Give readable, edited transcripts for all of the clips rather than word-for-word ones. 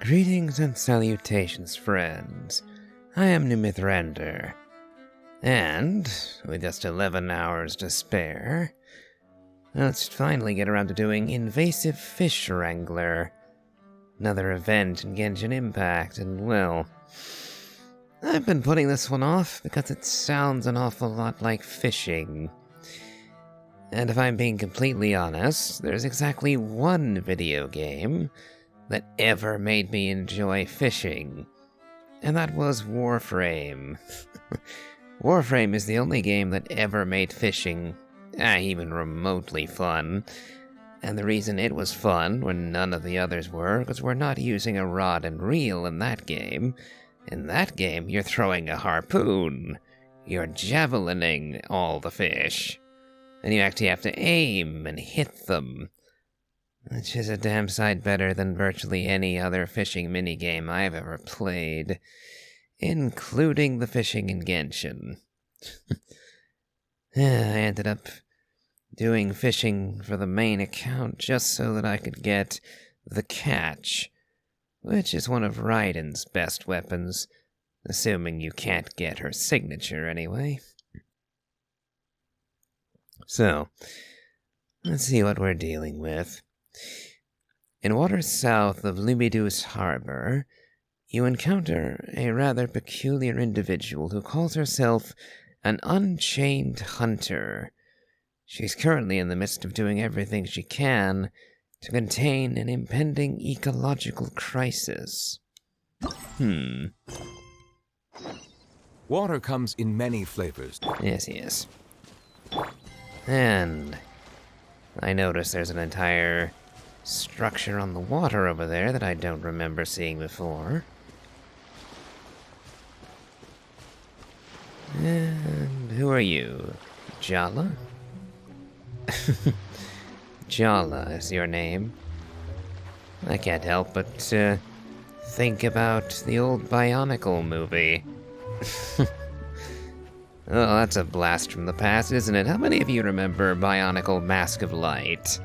Greetings and salutations, friends. I am Wrangler, and with just 11 hours to spare, let's finally get around to doing Invasive Fish Wrangler, another event in Genshin Impact, and well, I've been putting this one off because it sounds an awful lot like fishing. And if I'm being completely honest, there's exactly one video game that ever made me enjoy fishing, and that was Warframe. Warframe is the only game that ever made fishing even remotely fun, and the reason it was fun when none of the others were because we're not using a rod and reel in that game. In that game, you're throwing a harpoon. You're javelining all the fish, and you actually have to aim and hit them, which is a damn sight better than virtually any other fishing minigame I've ever played, including the fishing in Genshin. I ended up doing fishing for the main account just so that I could get the catch, which is one of Raiden's best weapons, assuming you can't get her signature anyway. So, let's see what we're dealing with. In waters south of Lumidus Harbor, you encounter a rather peculiar individual who calls herself an Unchained Hunter. She's currently in the midst of doing everything she can to contain an impending ecological crisis. Water comes in many flavors. Yes. And I notice there's an entire structure on the water over there that I don't remember seeing before. And who are you? Jala? Jala is your name. I can't help but think about the old Bionicle movie. Oh, that's a blast from the past, isn't it? How many of you remember Bionicle Mask of Light?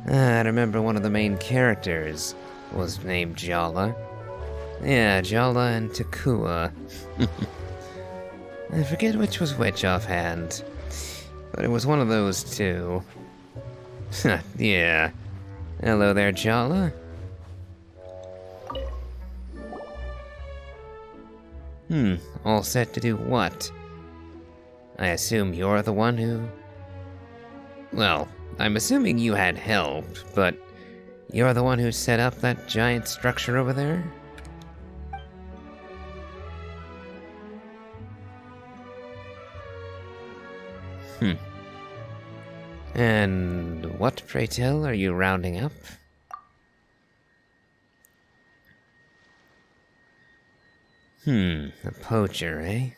I remember one of the main characters was named Jala. Yeah, Jala and Takua. I forget which was which offhand, but it was one of those two. Yeah. Hello there, Jala. All set to do what? I assume you're the one who... Well, I'm assuming you had help, but you're the one who set up that giant structure over there? And what, pray tell, are you rounding up? A poacher, eh?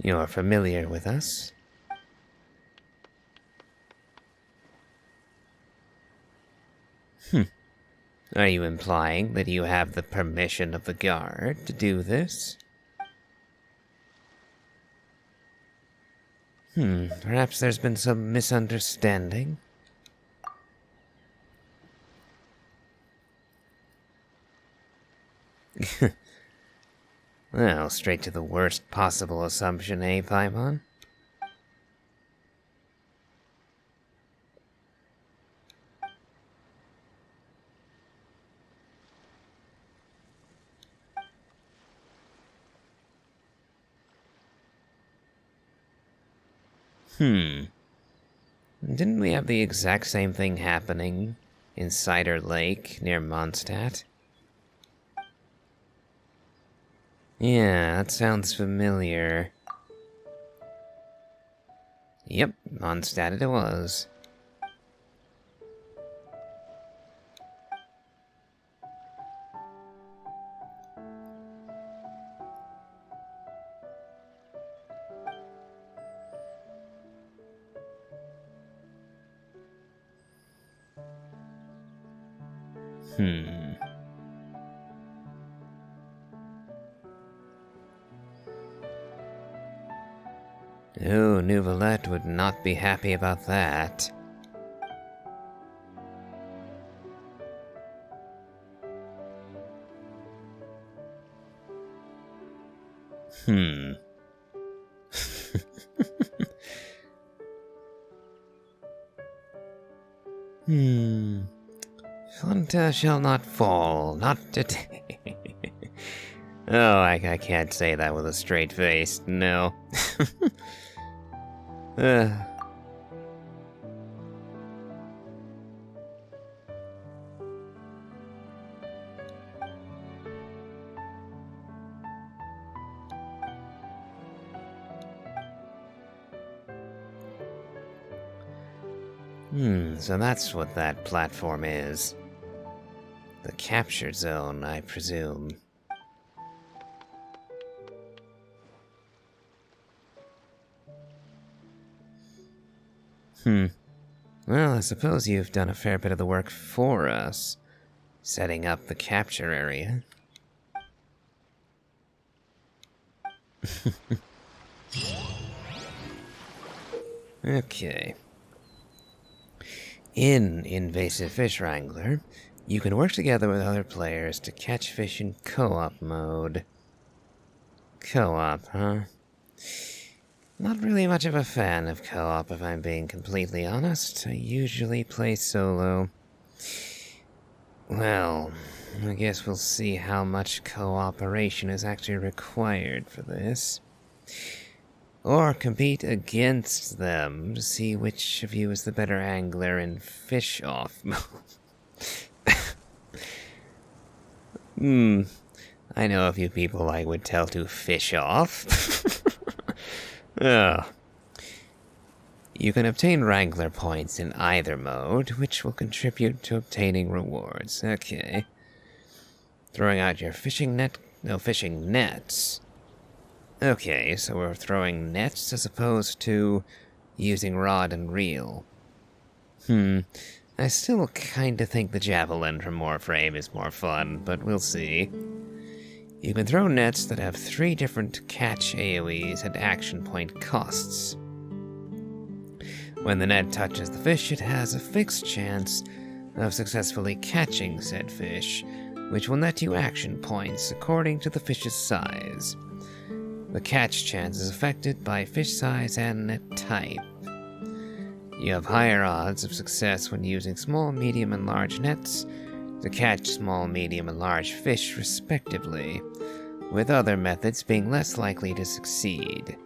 You're familiar with us? Are you implying that you have the permission of the guard to do this? Perhaps there's been some misunderstanding? Well, straight to the worst possible assumption, eh, Paimon? Didn't we have the exact same thing happening in Cider Lake near Mondstadt? Yeah, that sounds familiar. Yep, Mondstadt it was. Oh, Nouvelette would not be happy about that. Hmm. Fanta shall not fall, not today. Oh, I can't say that with a straight face, no. uh. So that's what that platform is. The capture zone, I presume. Well, I suppose you've done a fair bit of the work for us, setting up the capture area. Okay. In Invasive Fish Wrangler, you can work together with other players to catch fish in co-op mode. Co-op, huh? Not really much of a fan of co-op, if I'm being completely honest. I usually play solo. Well, I guess we'll see how much cooperation is actually required for this. Or compete against them to see which of you is the better angler in fish-off mode. I know a few people I would tell to fish off. Oh. You can obtain Wrangler points in either mode, which will contribute to obtaining rewards. Okay. Throwing out your fishing nets. Okay, so we're throwing nets as opposed to using rod and reel. I still kinda think the javelin from Warframe is more fun, but we'll see. You can throw nets that have 3 different catch AoEs at action point costs. When the net touches the fish, it has a fixed chance of successfully catching said fish, which will net you action points according to the fish's size. The catch chance is affected by fish size and net type. You have higher odds of success when using small, medium, and large nets to catch small, medium, and large fish respectively, with other methods being less likely to succeed.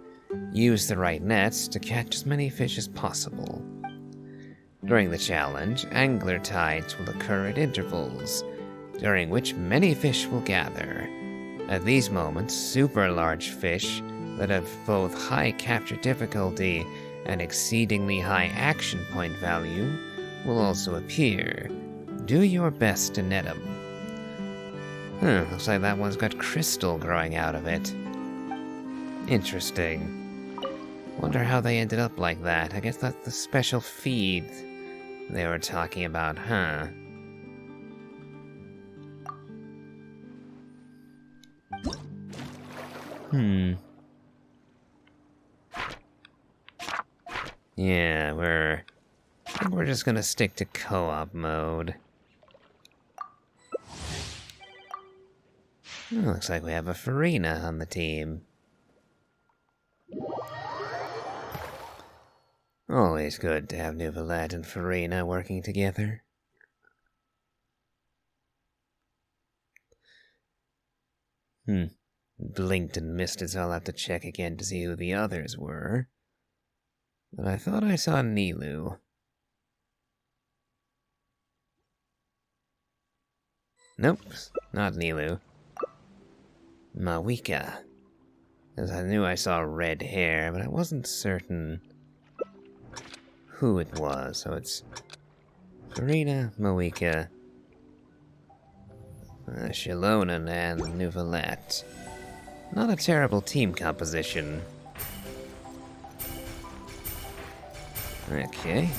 Use the right nets to catch as many fish as possible. During the challenge, angler tides will occur at intervals, during which many fish will gather. At these moments, super large fish that have both high capture difficulty and exceedingly high action point value will also appear. Do your best to net them. Looks like that one's got crystal growing out of it. Interesting. Wonder how they ended up like that. I guess that's the special feed they were talking about, huh? Yeah, I think we're just gonna stick to co-op mode. Looks like we have a Farina on the team. Always good to have Nouvelette and Farina working together. Blinked and missed it, so I'll have to check again to see who the others were. But I thought I saw Nilu. Nope, not Nilu. Mawika. Because I knew I saw red hair, but I wasn't certain who it was. So it's Farina, Mawika, Shilonan, and Nouvelette. Not a terrible team composition. Okay.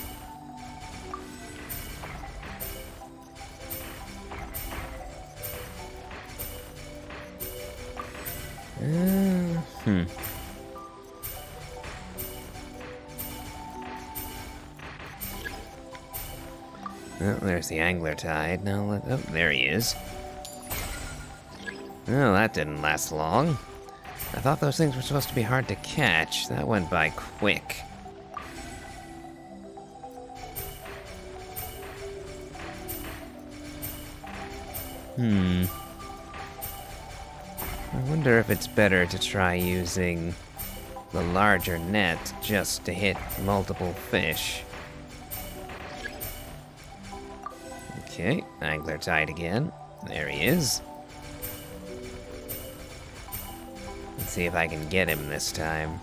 Oh, there's the angler tide. Now, oh, there he is. Oh, that didn't last long. I thought those things were supposed to be hard to catch. That went by quick. I wonder if it's better to try using the larger net just to hit multiple fish. Okay, angler tied again. There he is. Let's see if I can get him this time.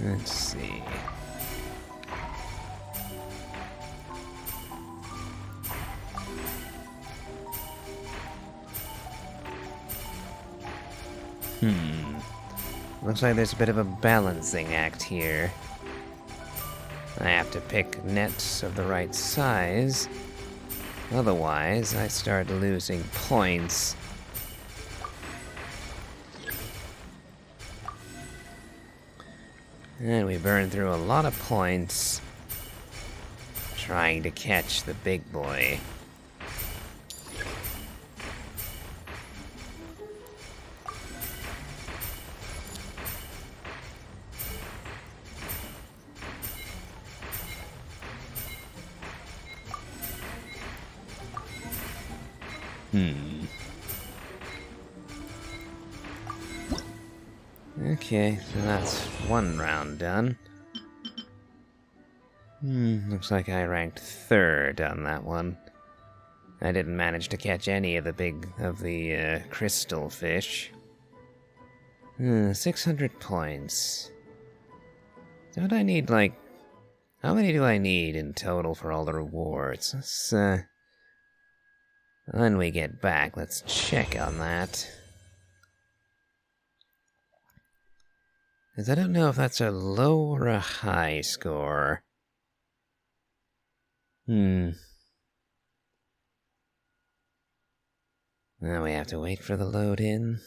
Let's see. Looks like there's a bit of a balancing act here. I have to pick nets of the right size. Otherwise, I start losing points. And we burn through a lot of points trying to catch the big boy. Okay, so that's one round done. Looks like I ranked 3rd on that one. I didn't manage to catch any of the crystal fish. 600 points. Don't I need, like... How many do I need in total for all the rewards? Let's, when we get back, let's check on that. Because I don't know if that's a low or a high score. Now we have to wait for the load in.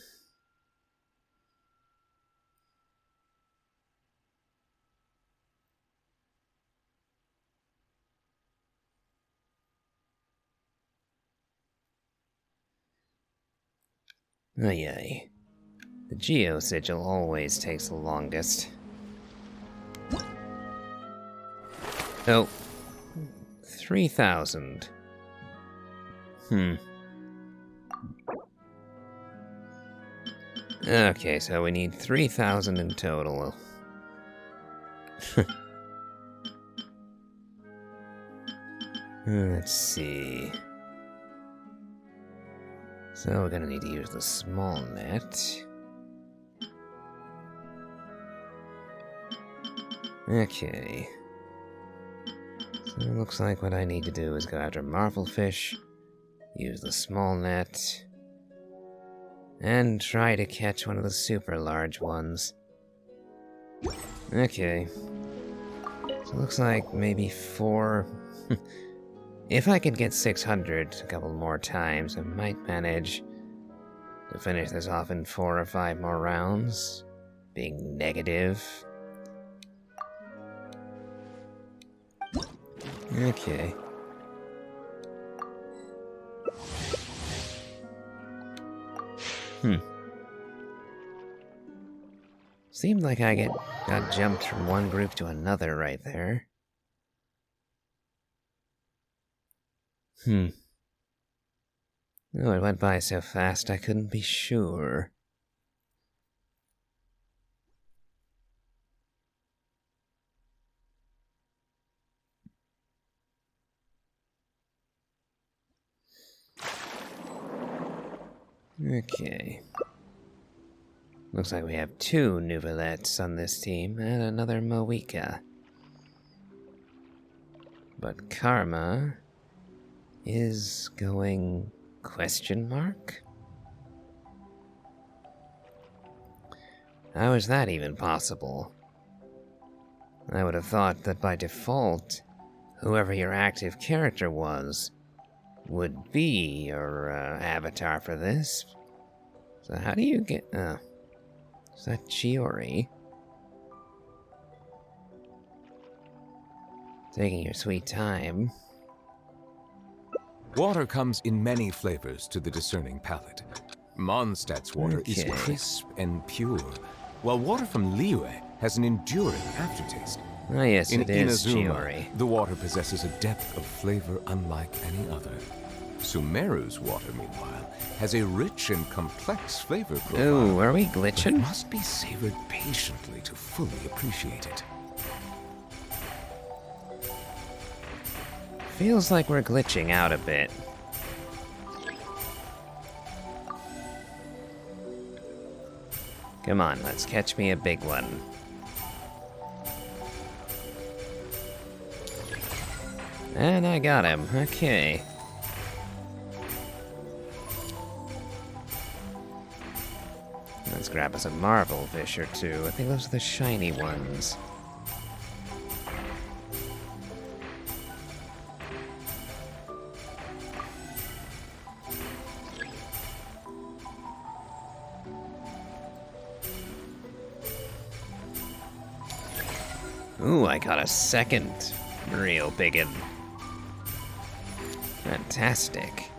Ay ay. The Geo Sigil always takes the longest. Oh. 3,000. Okay, so we need 3,000 in total. Let's see. So we're gonna need to use the small net. Okay. So it looks like what I need to do is go after marvelfish, use the small net, and try to catch one of the super large ones. Okay. So it looks like maybe 4... If I could get 600 a couple more times, I might manage to finish this off in 4 or 5 more rounds, being negative. Okay. Seemed like I got jumped from one group to another right there. Oh, it went by so fast I couldn't be sure. Okay. Looks like we have 2 Nouvelettes on this team and another Moeka. But Karma is going question mark? How is that even possible? I would have thought that by default, whoever your active character was would be your avatar for this. So how do you get... is that Chiori? Taking your sweet time. Water comes in many flavors to the discerning palate. Mondstadt's water is Okay. crisp and pure, while water from Liyue has an enduring aftertaste. Ah, yes, In it is Inazuma, Chiori. the water possesses a depth of flavor unlike any other. Sumeru's water, meanwhile, has a rich and complex flavor profile. Ooh, are we But it glitching? must be savored patiently to fully appreciate it. Feels like we're glitching out a bit. Come on, let's catch me a big one. And I got him, okay. Let's grab us a marble fish or two. I think those are the shiny ones. Ooh, I got a second real biggin. Fantastic.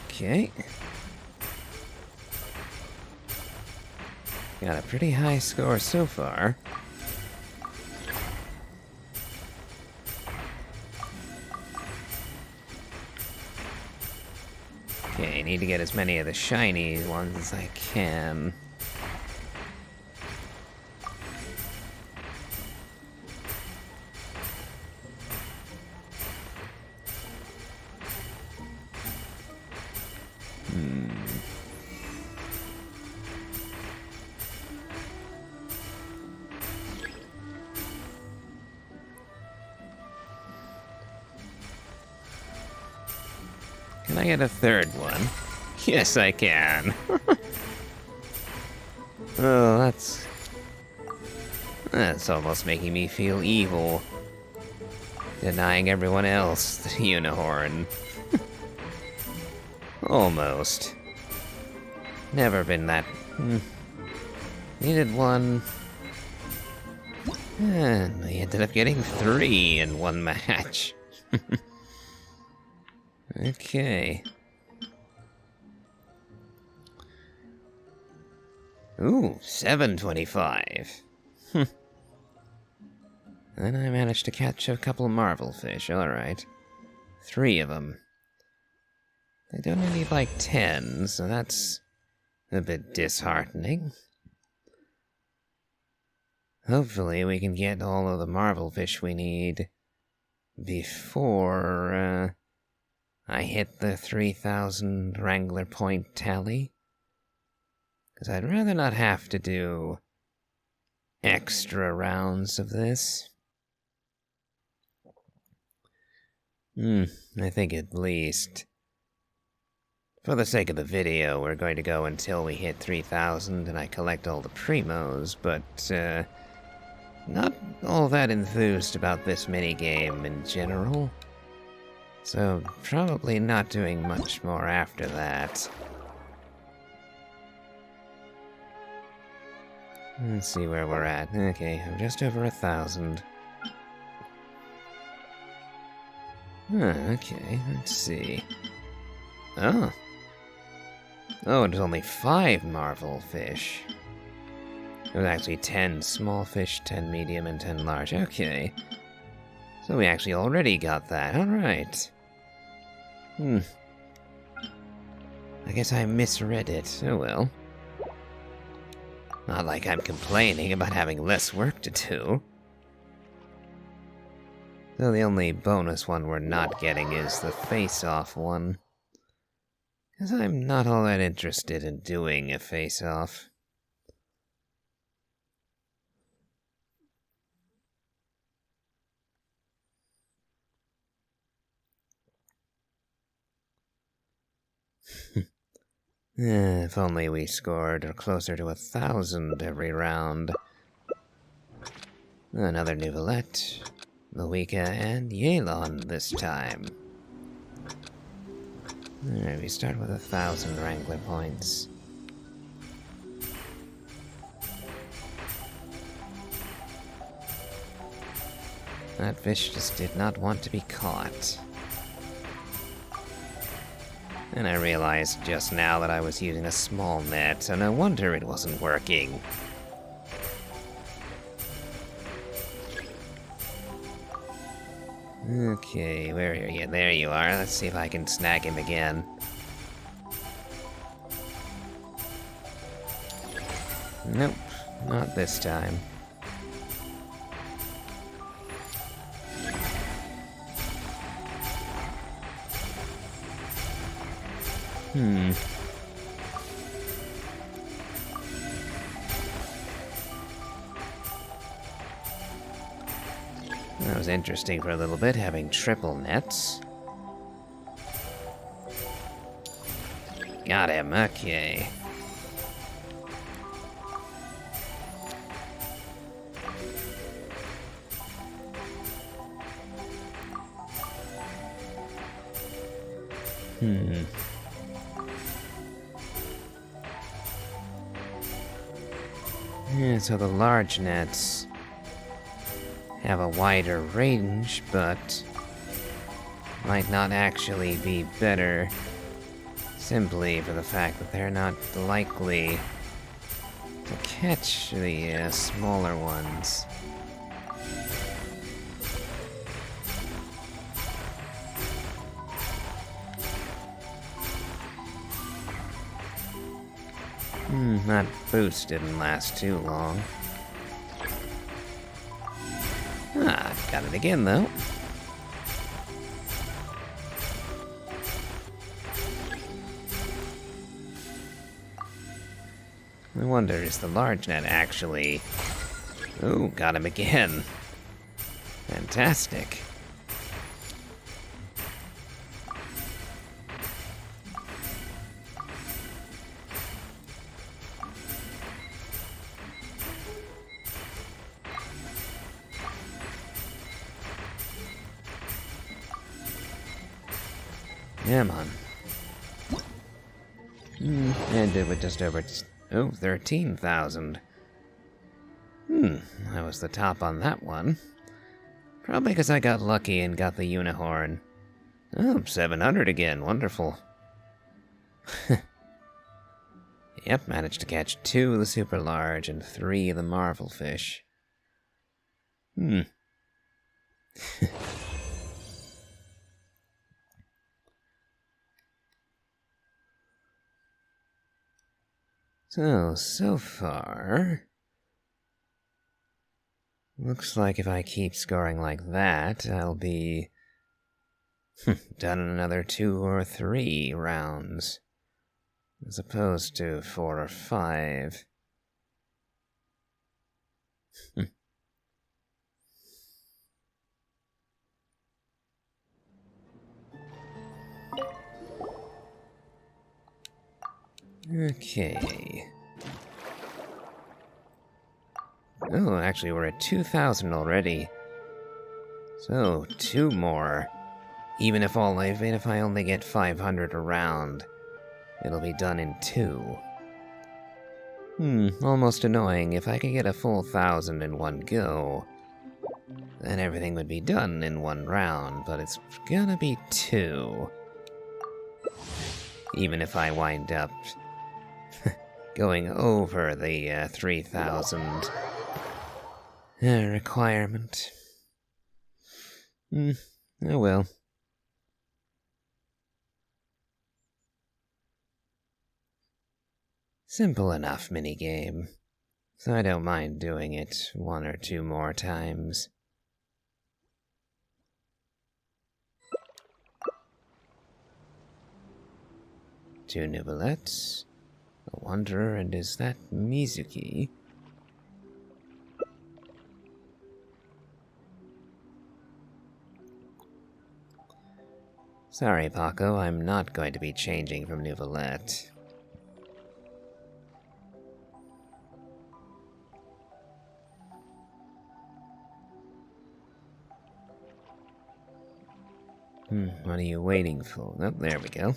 Okay. Got a pretty high score so far. Okay, need to get as many of the shiny ones as I can. Can I get a third one? Yes, I can. Oh, that's almost making me feel evil. Denying everyone else the unicorn. Almost. Never been that... Needed one. And I ended up getting 3 in one match. Okay. Ooh, 725. Then I managed to catch a couple of marvel fish, alright. 3 of them. They don't only like 10, so that's a bit disheartening. Hopefully we can get all of the marvel fish we need before, I hit the 3,000 Wrangler point tally. Because I'd rather not have to do extra rounds of this. I think at least, for the sake of the video, we're going to go until we hit 3,000 and I collect all the primos, but not all that enthused about this minigame in general. So, probably not doing much more after that. Let's see where we're at. Okay, I'm just over 1,000. Okay, let's see. Oh. Oh, it's only 5 marvel fish. It was actually 10 small fish, 10 medium, and 10 large. Okay. So we actually already got that. Alright. I guess I misread it. Oh well. Not like I'm complaining about having less work to do. So the only bonus one we're not getting is the face-off one. Because I'm not all that interested in doing a face-off. If only we scored closer to 1,000 every round. Another Nouvelette, Luika, and Yelan this time. Alright, we start with 1,000 Wrangler points. That fish just did not want to be caught. And I realized just now that I was using a small net, so no wonder it wasn't working. Okay, where are you? There you are. Let's see if I can snag him again. Nope, not this time. That was interesting for a little bit, having triple nets. Got him, okay. Yeah, so the large nets have a wider range, but might not actually be better simply for the fact that they're not likely to catch the smaller ones. That boost didn't last too long. Got it again, though. I wonder, is the large net actually... Ooh, got him again. Fantastic. Come on. And did with just over 13,000. I was the top on that one. Probably because I got lucky and got the unicorn. Oh, 700 again, wonderful. Yep, managed to catch 2 of the super large and 3 of the marvel fish. So far... Looks like if I keep scoring like that, I'll be... done in another 2 or 3 rounds. As opposed to 4 or 5. Okay. Oh, actually we're at 2,000 already. So, 2 more. Even if I only get 500 a round, it'll be done in 2. Almost annoying. If I could get a full 1,000 in one go, then everything would be done in 1 round, but it's gonna be 2. Even if I wind up going over the 3,000 requirement. Oh well. Simple enough minigame, so I don't mind doing it 1 or 2 more times. Two Nouvelettes. A Wanderer, and is that Mizuki? Sorry, Paco, I'm not going to be changing from Nouvellette. What are you waiting for? Oh, there we go.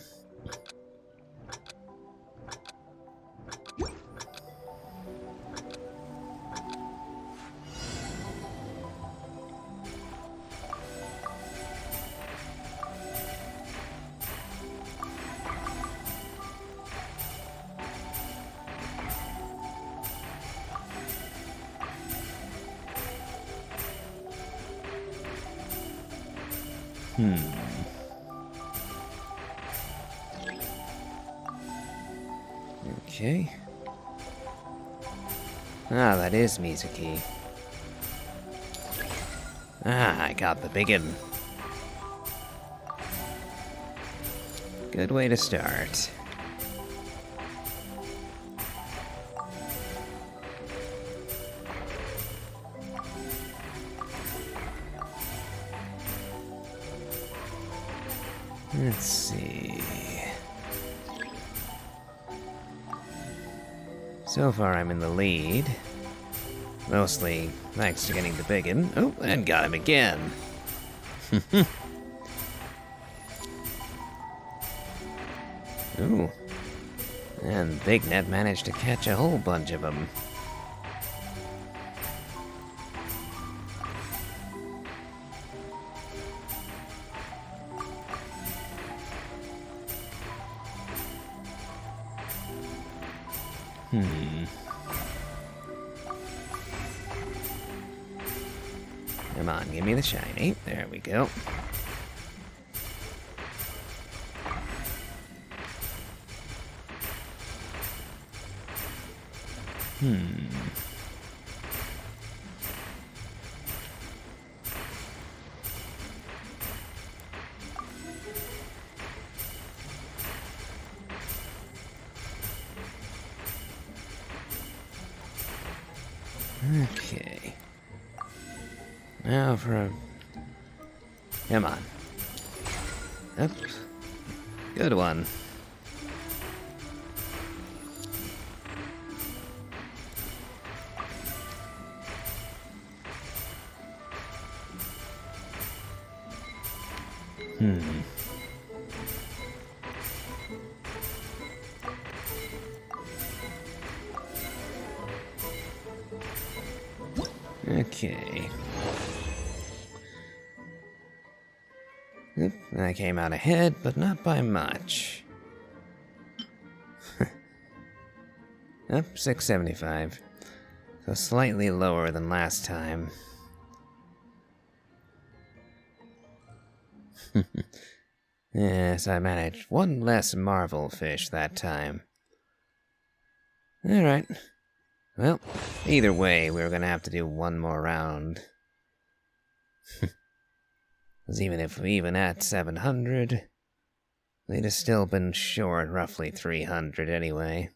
Okay. Ah, that is Mizuki. Ah, I got the biggin. Good way to start. Let's see. So far, I'm in the lead. Mostly thanks to getting the biggin. Oh, and got him again. Ooh. And Big Net managed to catch a whole bunch of them. Come on, give me the shiny. There we go. Okay. Now for a... Come on. Up. Good one. Okay. Oop, I came out ahead, but not by much. Up 675. So slightly lower than last time. Yes, I managed one less Marvel fish that time. Alright. Well, either way, we were gonna have to do one more round. Because even at 700, we'd have still been short roughly 300 anyway.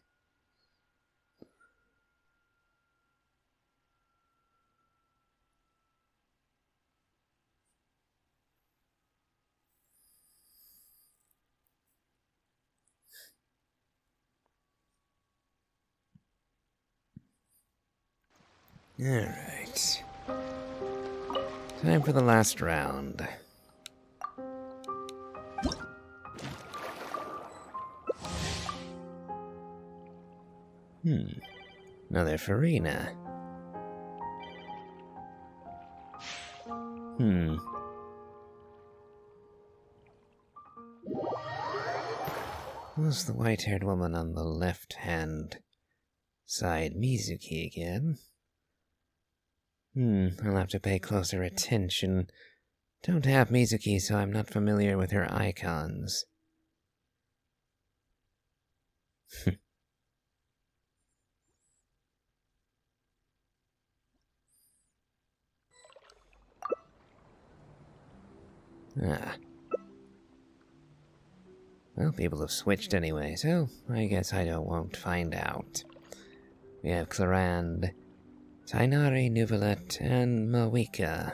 Alright. Time for the last round. Another Farina. Was the white-haired woman on the left-hand side Mizuki again? I'll have to pay closer attention. Don't have Mizuki, so I'm not familiar with her icons. Ah. Well, people have switched anyway, so I guess I won't find out. We have Clarand, Tainari, Nuvalet, and Mawika.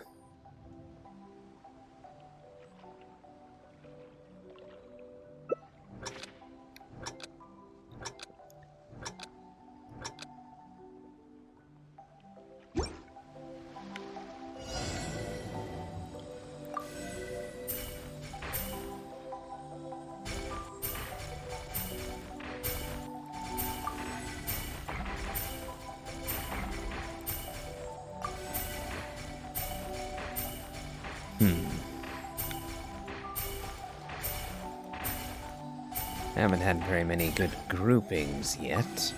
Haven't had very many good groupings yet.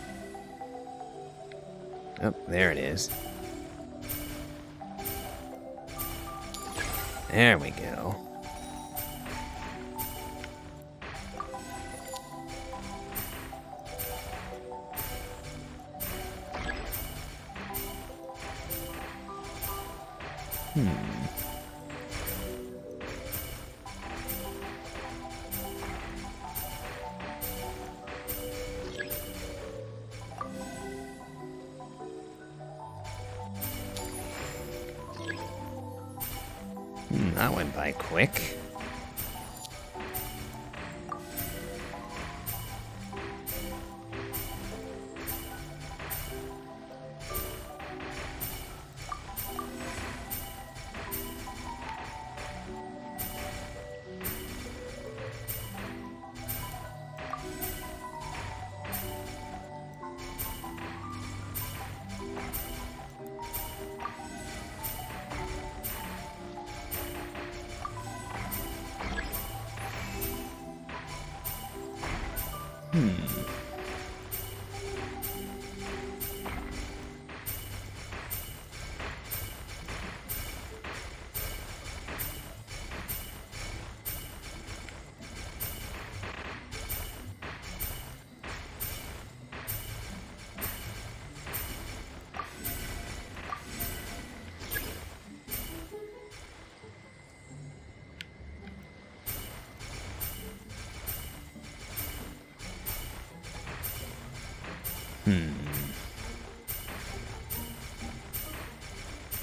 Oh, there it is. There we go. That went by quick.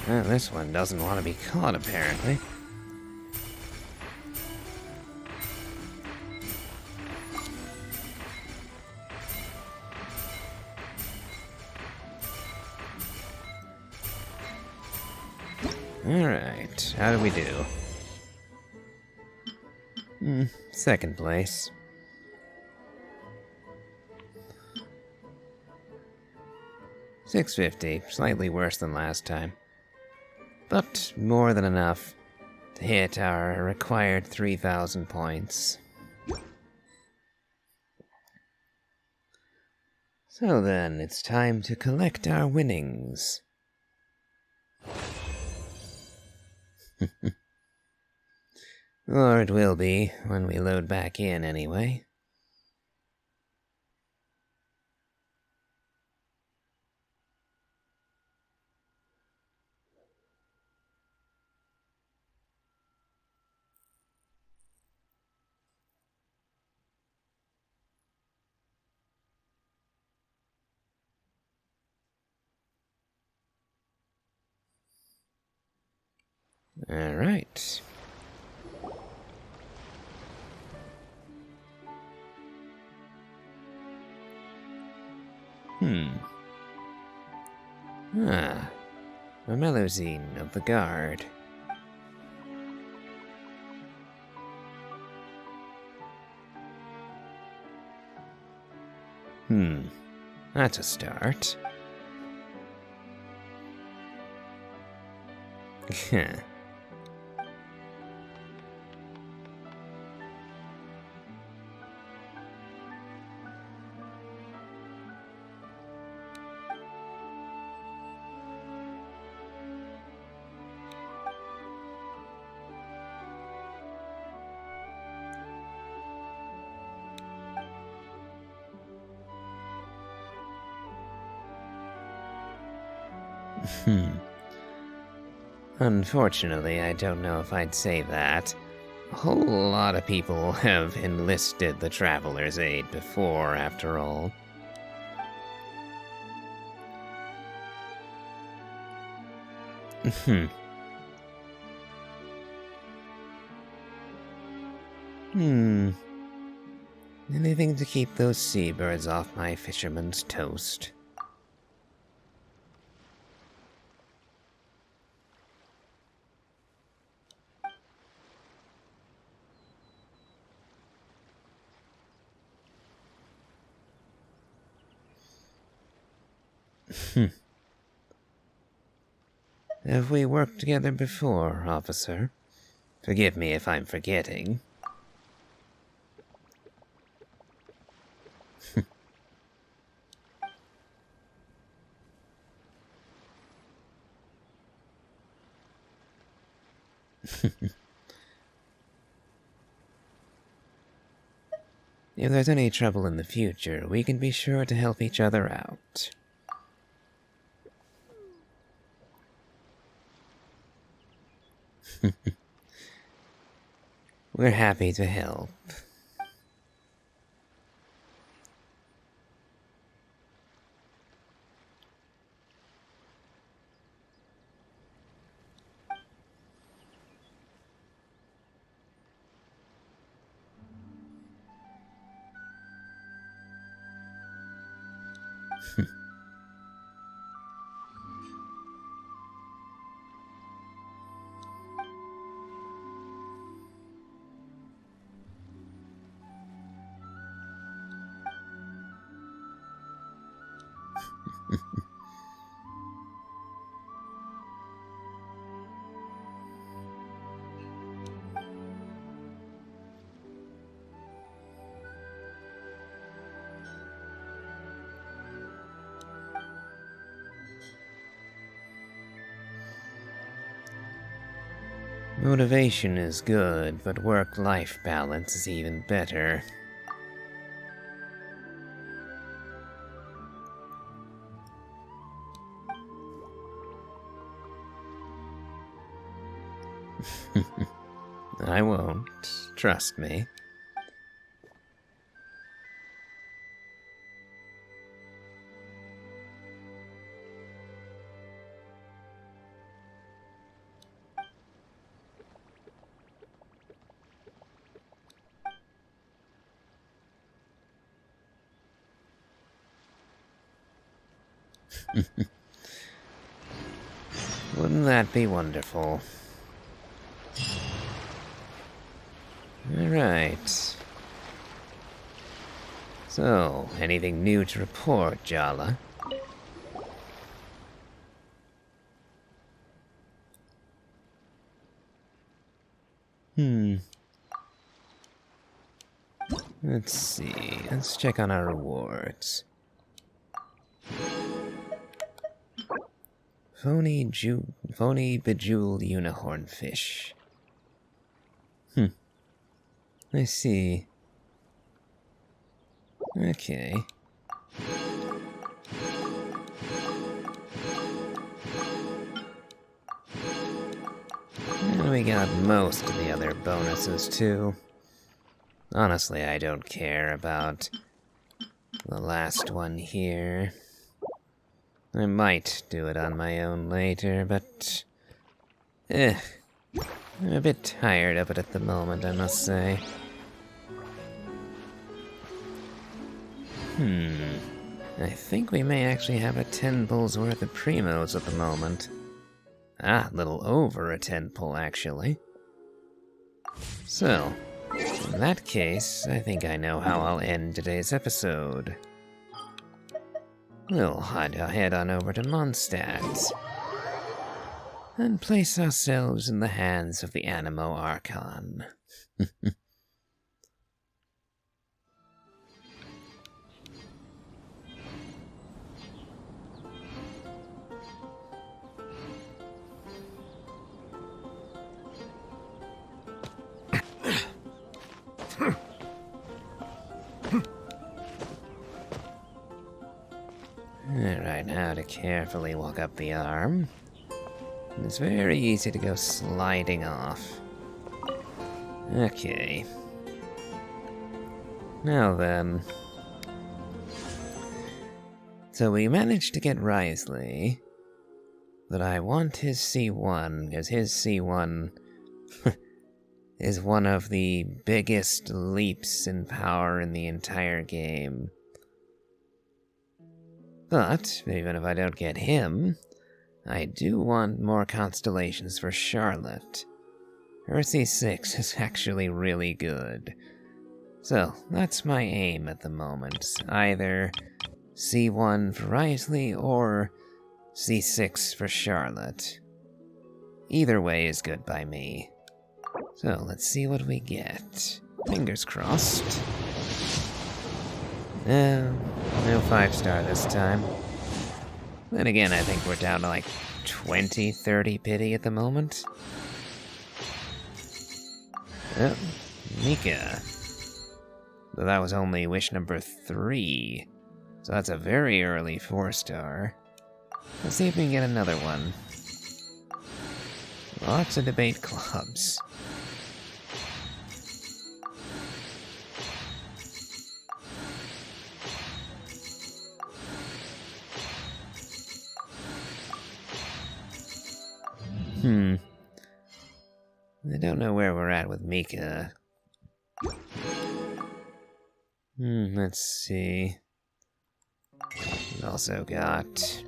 Well, this one doesn't want to be caught, apparently. Alright, how do we do? Second place. $650, slightly worse than last time. But more than enough to hit our required 3,000 points. So then, it's time to collect our winnings. Or it will be when we load back in, anyway. Alright. A Melusine of the Guard. That's a start. Unfortunately, I don't know if I'd say that. A whole lot of people have enlisted the Traveler's aid before, after all. Anything to keep those seabirds off my fisherman's toast. Have we worked together before, officer? Forgive me if I'm forgetting. If there's any trouble in the future, we can be sure to help each other out. We're happy to help. Motivation is good, but work-life balance is even better. I won't, trust me. Wouldn't that be wonderful? Alright. So, anything new to report, Jala? Let's see. Let's check on our rewards. Phony bejeweled unicorn fish. I see. Okay. And we got most of the other bonuses too. Honestly, I don't care about the last one here. I might do it on my own later, but... I'm a bit tired of it at the moment, I must say. I think we may actually have a 10 pulls worth of primos at the moment. A little over a 10 pull, actually. So, in that case, I think I know how I'll end today's episode. We'll head on over to Mondstadt and place ourselves in the hands of the Animo Archon. Alright, now to carefully walk up the arm. It's very easy to go sliding off. Okay. Now then. So we managed to get Wriothesley, but I want his C1, because his C1 is one of the biggest leaps in power in the entire game. But, even if I don't get him, I do want more constellations for Charlotte. Her C6 is actually really good. So, that's my aim at the moment. Either C1 for Wriothesley or C6 for Charlotte. Either way is good by me. So, let's see what we get. Fingers crossed. No 5-star this time. Then again, I think we're down to like 20, 30 pity at the moment. Oh, Mika. But that was only wish number 3. So that's a very early 4-star. Let's see if we can get another one. Lots of debate clubs. I don't know where we're at with Mika. Let's see. We've also got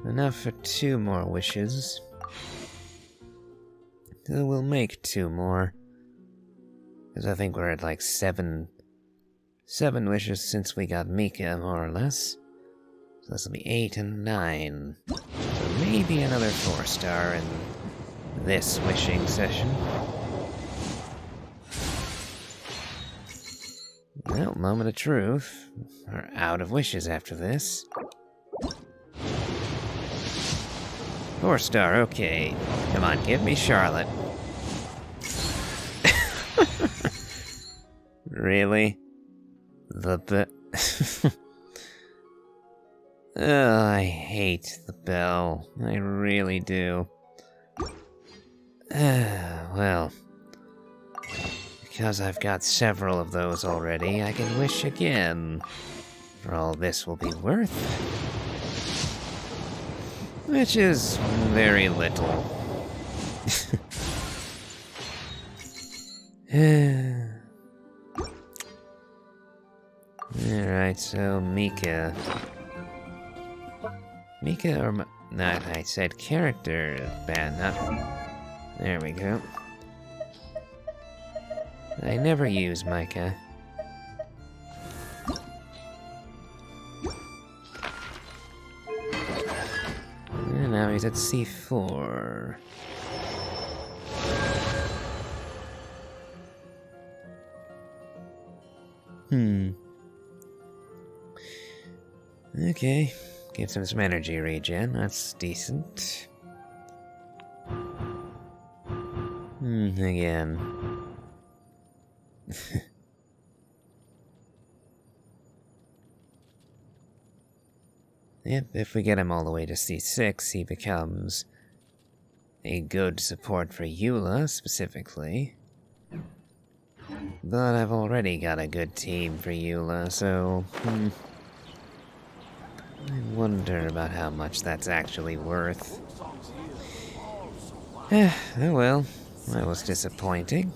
enough for 2 more wishes. So we'll make 2 more. Because I think we're at like 7 wishes since we got Mika, more or less. So this will be 8 and 9. So maybe another 4-star in this wishing session. Well, moment of truth. We're out of wishes after this. 4-star, okay. Come on, give me Charlotte. Really? Oh, I hate the bell. I really do. Well. Because I've got several of those already, I can wish again. For all this will be worth. Which is very little. Alright, so Mika. Mika or... Not, I said character. Bad, not... There we go. I never use Micah. And now he's at C4. Okay. Gives him some energy regen. That's decent. Again. Yep, if we get him all the way to C6, he becomes a good support for Eula, specifically. But I've already got a good team for Eula, so... I wonder about how much that's actually worth. Oh well, that was disappointing.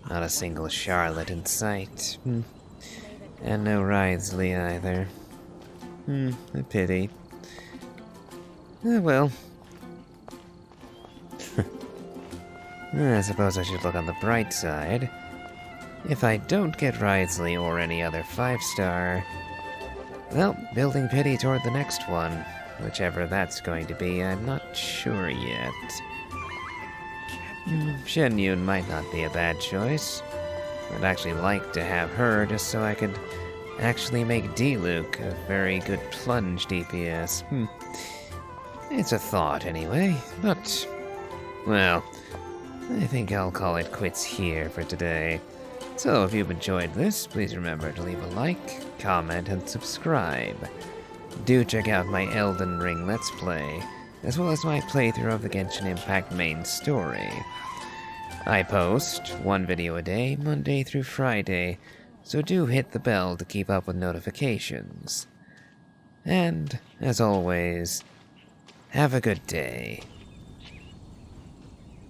Not a single Charlotte in sight. And no Wriothesley either. A pity. Oh well. I suppose I should look on the bright side. If I don't get Wriothesley or any other 5-star... Well, building pity toward the next one. Whichever that's going to be, I'm not sure yet. Shen Yun might not be a bad choice. I'd actually like to have her just so I could actually make D-Luke a very good plunge DPS. It's a thought anyway, but... Well, I think I'll call it quits here for today. So if you've enjoyed this, please remember to leave a like, comment, and subscribe. Do check out my Elden Ring Let's Play, as well as my playthrough of the Genshin Impact main story. I post one video a day, Monday through Friday, so do hit the bell to keep up with notifications. And, as always, have a good day.